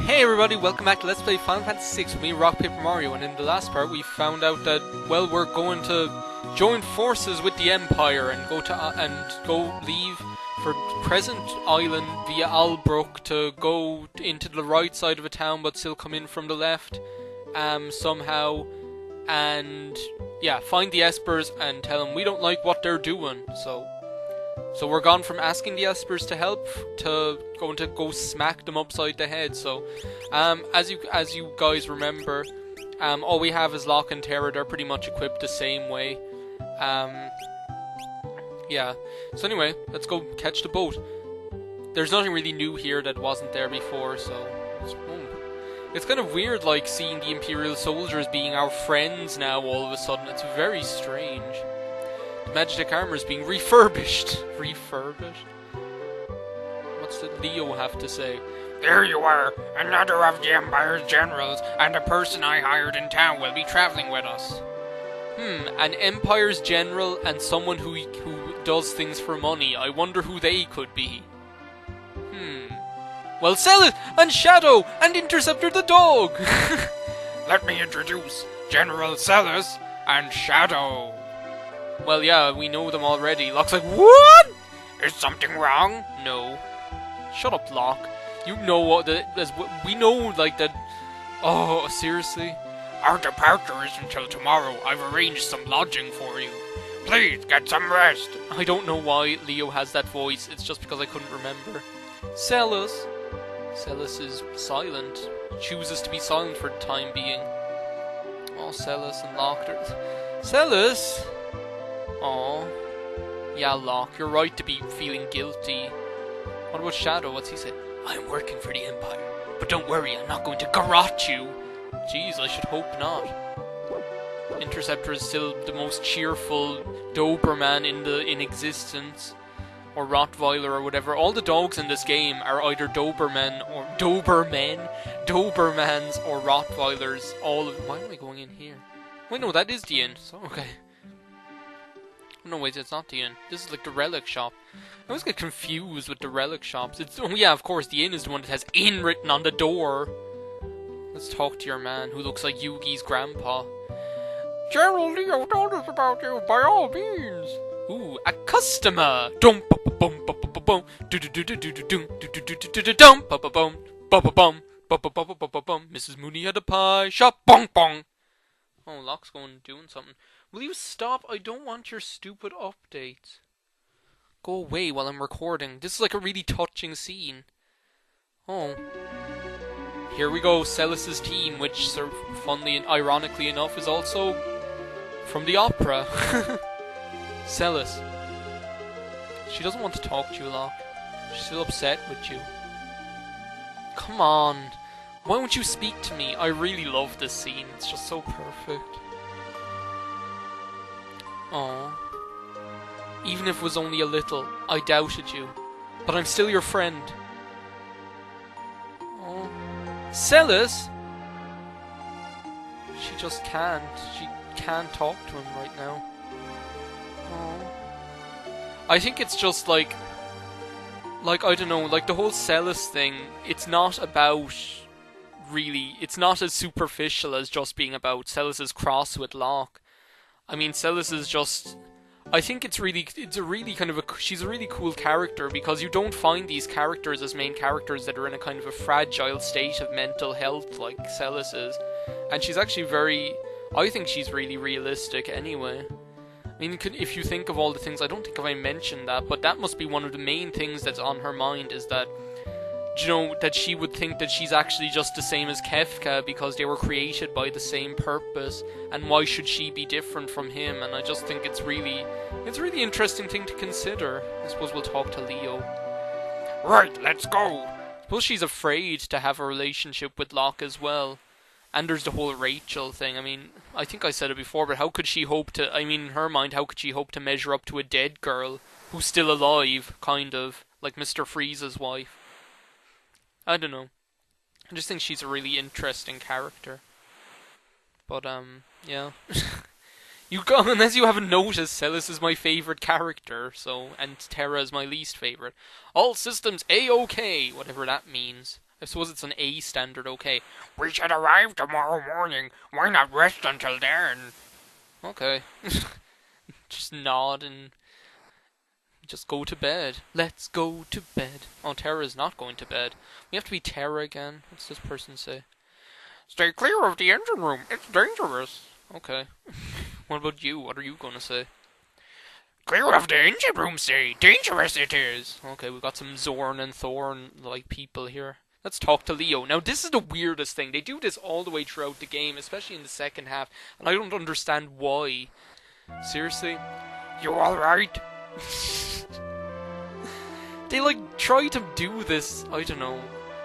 Hey everybody, welcome back to Let's Play Final Fantasy VI with me, RockPaperMario, and in the last part we found out that, well, we're going to join forces with the Empire and go leave for Present Island via Albrook to go into the right side of a town but still come in from the left somehow, and yeah, find the Espers and tell them we don't like what they're doing. So we're gone from asking the Espers to help to going to go smack them upside the head. So, as you guys remember, all we have is Locke and Terra. They're pretty much equipped the same way. Yeah. So anyway, let's go catch the boat. There's nothing really new here that wasn't there before, so it's kind of weird, like seeing the Imperial soldiers being our friends now. All of a sudden, it's very strange. Magitek armor is being refurbished. Refurbished? What's the Leo have to say? There you are, another of the Empire's generals, and the person I hired in town will be traveling with us. An Empire's general and someone who does things for money. I wonder who they could be. Well, Celis and Shadow and Interceptor the dog. Let me introduce General Celis and Shadow. Well, yeah, we know them already. Locke's like, what? Is something wrong? No. Shut up, Locke. You know what we know, like that. Oh, seriously? Our departure is until tomorrow. I've arranged some lodging for you. Please, get some rest. I don't know why Leo has that voice. It's just because I couldn't remember. Celis. Celis is silent. Chooses to be silent for the time being. Oh, Celis and Locke. Celis? Aww. Yeah, Locke, you're right to be feeling guilty. What about Shadow? What's he say? I'm working for the Empire, but don't worry, I'm not going to garrote you. Jeez, I should hope not. Interceptor is still the most cheerful Doberman in existence, or Rottweiler or whatever. All the dogs in this game are either Dobermans or Dobermans or Rottweilers. Why am I going in here? Wait, no, that is the inn. So okay. No, wait, it's not the inn. This is like the relic shop. I always get confused with the relic shops. Oh yeah, of course, the inn is the one that has inn written on the door. Let's talk to your man, who looks like Yugi's grandpa. General Leo told us about you, by all means. Ooh, a customer! Dum ba ba bum ba ba ba bum. Do do do do do do dum do do do do do dum ba ba bum ba ba bum ba ba ba ba ba bum. Mrs. Mooney had a pie shop. Bong bong. Oh, Locke's going doing something. Will you stop? I don't want your stupid updates. Go away while I'm recording. This is like a really touching scene. Oh. Here we go, Celis's team, which, funnily and ironically enough, is also from the opera. Celis. She doesn't want to talk to you, Locke. She's still upset with you. Come on. Why won't you speak to me? I really love this scene. It's just so perfect. Aww. Even if it was only a little, I doubted you. But I'm still your friend. Aww. Celis! She just can't. She can't talk to him right now. Aww. I think it's just like, I don't know, like the whole Celis thing, it's not about, really, it's not as superficial as just being about Celis's cross with Locke. I mean, Celis is just... I think she's a really cool character, because you don't find these characters as main characters that are in a kind of a fragile state of mental health like Celis is. And she's actually I think she's really realistic anyway. I mean, if you think of all the things, I don't think I mentioned that, but that must be one of the main things that's on her mind, is that, you know, that she would think that she's actually just the same as Kefka because they were created by the same purpose, and why should she be different from him? And I just think it's a really interesting thing to consider. I suppose we'll talk to Leo. Right, let's go. I suppose she's afraid to have a relationship with Locke as well. And there's the whole Rachel thing. I mean, I think I said it before, but how could she hope to, I mean, in her mind, how could she hope to measure up to a dead girl who's still alive, kind of, like Mr. Freeze's wife? I don't know. I just think she's a really interesting character. But, yeah. Unless you haven't noticed, Celis is my favourite character, so, and Terra is my least favourite. All systems A-OK, whatever that means. I suppose it's an A standard, okay. We should arrive tomorrow morning. Why not rest until then? Okay. Just nod and just go to bed. Let's go to bed. Oh, Terra's not going to bed. We have to be Terra again. What's this person say? Stay clear of the engine room. It's dangerous. Okay. What about you? What are you going to say? Clear of the engine room, say. Dangerous it is. Okay, we've got some Zorn and Thorn like people here. Let's talk to Leo. Now, this is the weirdest thing. They do this all the way throughout the game, especially in the second half, and I don't understand why. Seriously? You alright? They, like, try to do this, I don't know.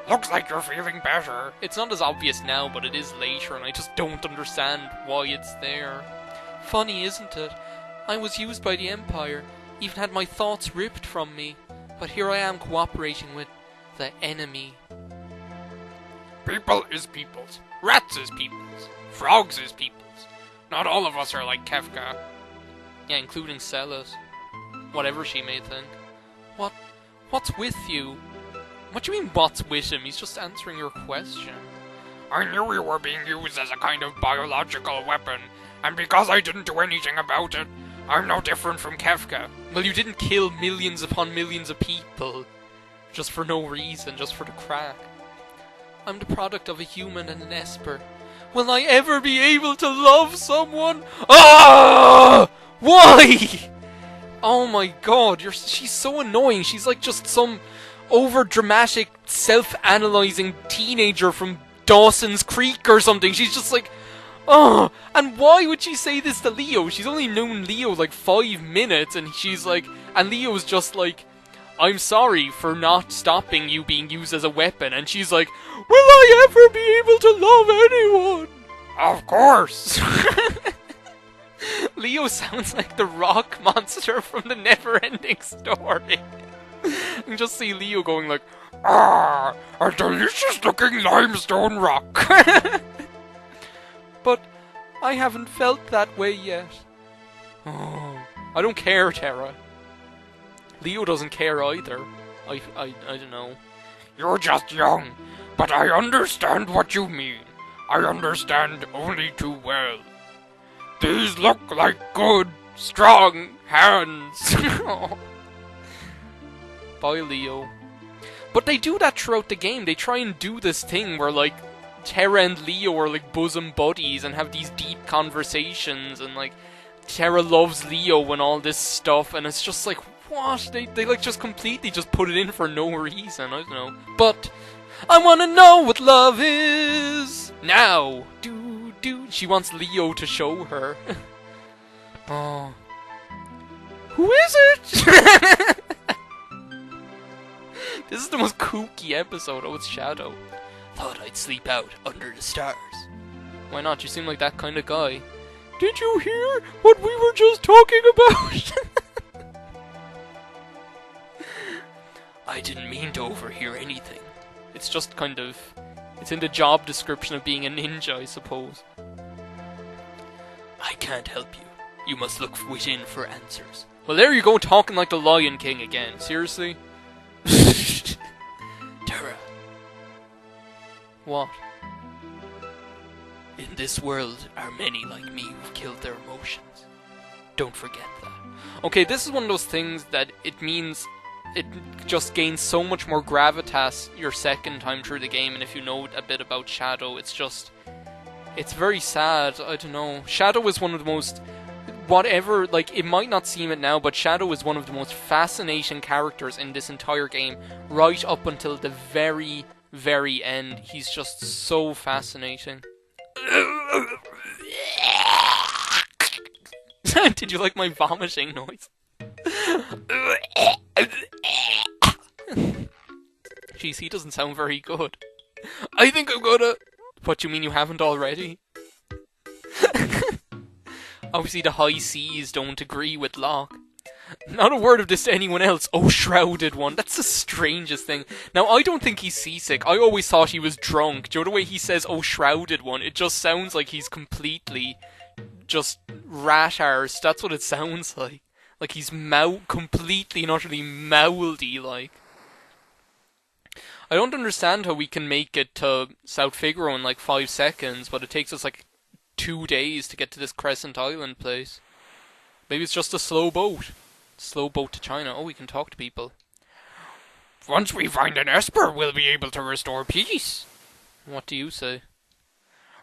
Looks like you're feeling better. It's not as obvious now, but it is later, and I just don't understand why it's there. Funny, isn't it? I was used by the Empire, even had my thoughts ripped from me, but here I am cooperating with the enemy. People is peoples. Rats is peoples. Frogs is peoples. Not all of us are like Kefka. Yeah, including Celis. Whatever she may think. What's with you? What do you mean, what's with him? He's just answering your question. I knew you were being used as a kind of biological weapon, and because I didn't do anything about it, I'm no different from Kefka. Well, you didn't kill millions upon millions of people. Just for no reason, just for the crack. I'm the product of a human and an Esper. Will I ever be able to love someone? Ah! Why? Oh my god, she's so annoying. She's like just some over-dramatic, self-analyzing teenager from Dawson's Creek or something. She's just like, oh, and why would she say this to Leo? She's only known Leo like 5 minutes, and she's like, and Leo's just like, I'm sorry for not stopping you being used as a weapon, and she's like, will I ever be able to love anyone? Of course! Leo sounds like the rock monster from the Never-Ending Story. You just see Leo going like, ah, a delicious looking limestone rock. But I haven't felt that way yet. Oh, I don't care, Terra. Leo doesn't care either. I don't know. You're just young, but I understand what you mean. I understand only too well. These look like good, strong hands. Bye, Leo. But they do that throughout the game. They try and do this thing where, like, Terra and Leo are, like, bosom buddies and have these deep conversations, and, like, Terra loves Leo and all this stuff, and it's just like, what? They like, just completely just put it in for no reason. I don't know. But I want to know what love is now. She wants Leo to show her. Oh. Who is it? This is the most kooky episode. Oh, it's Shadow. Thought I'd sleep out under the stars. Why not? You seem like that kind of guy. Did you hear what we were just talking about? I didn't mean to overhear anything. It's just kind of... It's in the job description of being a ninja, I suppose. I can't help you. You must look within for answers. Well, there you go, talking like the Lion King again. Seriously? Terra. What? In this world are many like me who've killed their emotions. Don't forget that. Okay, this is one of those things that it means it just gains so much more gravitas your second time through the game, and if you know a bit about Shadow, it's just... It's very sad, I don't know. Shadow is one of the most... Whatever, like, it might not seem it now, but Shadow is one of the most fascinating characters in this entire game, right up until the very, very end. He's just so fascinating. Did you like my vomiting noise? Jeez, he doesn't sound very good. I think I'm gonna... What, you mean you haven't already? Obviously the high seas don't agree with Locke. Not a word of this to anyone else. Oh, Shrouded One. That's the strangest thing. Now, I don't think he's seasick. I always thought he was drunk. Do you know the way he says, oh, Shrouded One? It just sounds like he's completely just rat-arsed. That's what it sounds like. Like he's completely and utterly mouldy, like. I don't understand how we can make it to South Figaro in like 5 seconds, but it takes us like 2 days to get to this Crescent Island place. Maybe it's just a slow boat. Slow boat to China. Oh, we can talk to people. Once we find an Esper, we'll be able to restore peace. What do you say?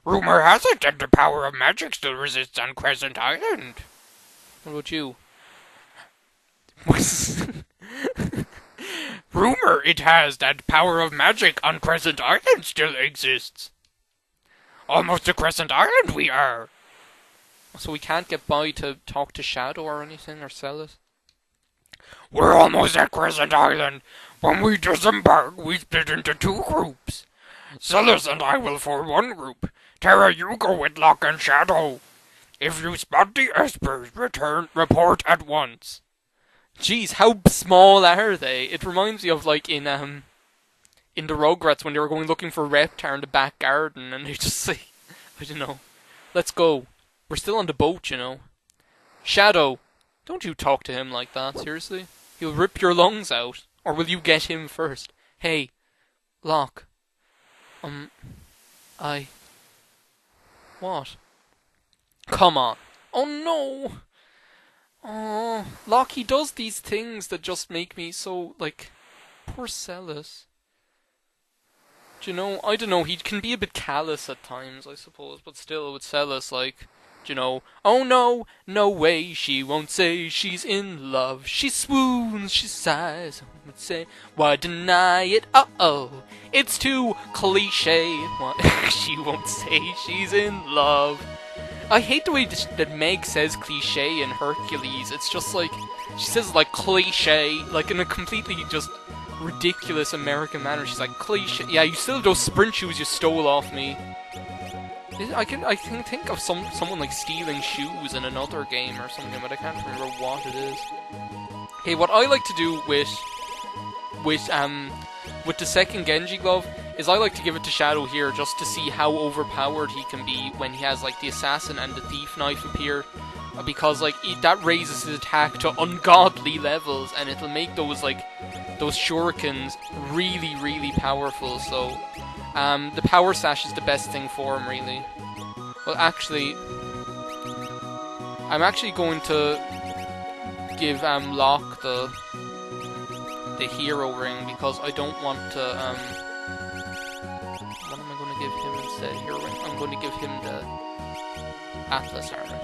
Rumor has it that the power of magic still resists on Crescent Island. What about you? Rumor it has that power of magic on Crescent Island still exists. Almost to Crescent Island we are. So we can't get by to talk to Shadow or anything, or sell it? We're almost at Crescent Island. When we disembark, we split into 2 groups. Celis and I will form 1 group. Terra, you go with Locke and Shadow. If you spot the Espers, report at once. Jeez, how small are they? It reminds me of like in the Rugrats when they were going looking for Reptar in the back garden, and they just say, I don't know, let's go. We're still on the boat, you know. Shadow, don't you talk to him like that, seriously? He'll rip your lungs out. Or will you get him first? Hey, Locke. What? Come on. Oh no! Oh, Locke, he does these things that just make me so, like, poor Celis. Do you know, I don't know, he can be a bit callous at times, I suppose, but still with Celis, like, do you know, oh no, no way, she won't say she's in love. She swoons, she sighs, would say, why deny it? Uh-oh, it's too cliche. She won't say she's in love. I hate the way that Meg says cliche in Hercules. It's just like, she says like cliche, like in a completely just ridiculous American manner. She's like, cliche. Yeah, you still have those sprint shoes you stole off me. I can think of someone like stealing shoes in another game or something, but I can't remember what it is. Hey, what I like to do with the second Genji glove is I like to give it to Shadow here just to see how overpowered he can be when he has like the assassin and the thief knife appear, because like that raises his attack to ungodly levels and it'll make those shurikens really, really powerful. So the power sash is the best thing for him, really. Well, actually, I'm actually going to give Locke the hero ring because I don't want to what am I going to give him instead? Hero ring. I'm going to give him the Atlas armor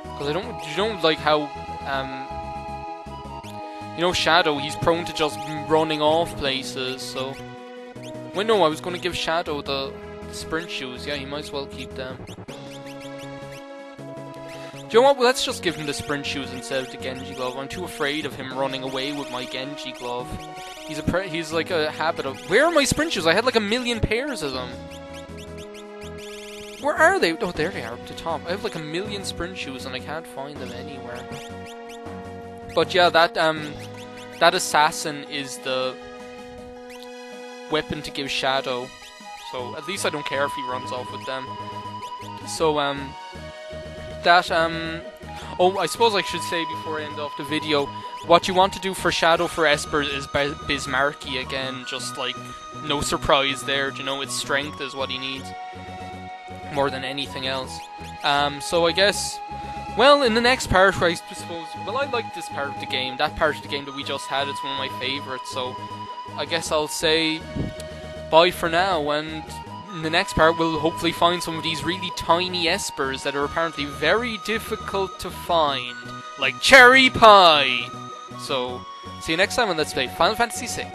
because you don't like how you know, Shadow, he's prone to just running off places. So wait, no, I was going to give Shadow the sprint shoes. Yeah, he might as well keep them. Do you know what? Well, let's just give him the sprint shoes instead of the Genji glove. I'm too afraid of him running away with my Genji glove. He's like a habit of... Where are my sprint shoes? I had like 1,000,000 pairs of them. Where are they? Oh, there they are up the top. I have like 1,000,000 sprint shoes and I can't find them anywhere. But yeah, that assassin is the weapon to give Shadow. So at least I don't care if he runs off with them. So oh, I suppose I should say before I end off the video, what you want to do for Shadow for Esper is Bismarcky again, just like, no surprise there, you know, its strength is what he needs, more than anything else. So I guess, well, in the next part, I suppose, well, I like this part of the game, that part of the game that we just had, it's one of my favourites, so I guess I'll say bye for now, and in the next part we'll hopefully find some of these really tiny espers that are apparently very difficult to find, like cherry pie. So, see you next time on Let's Play Final Fantasy VI.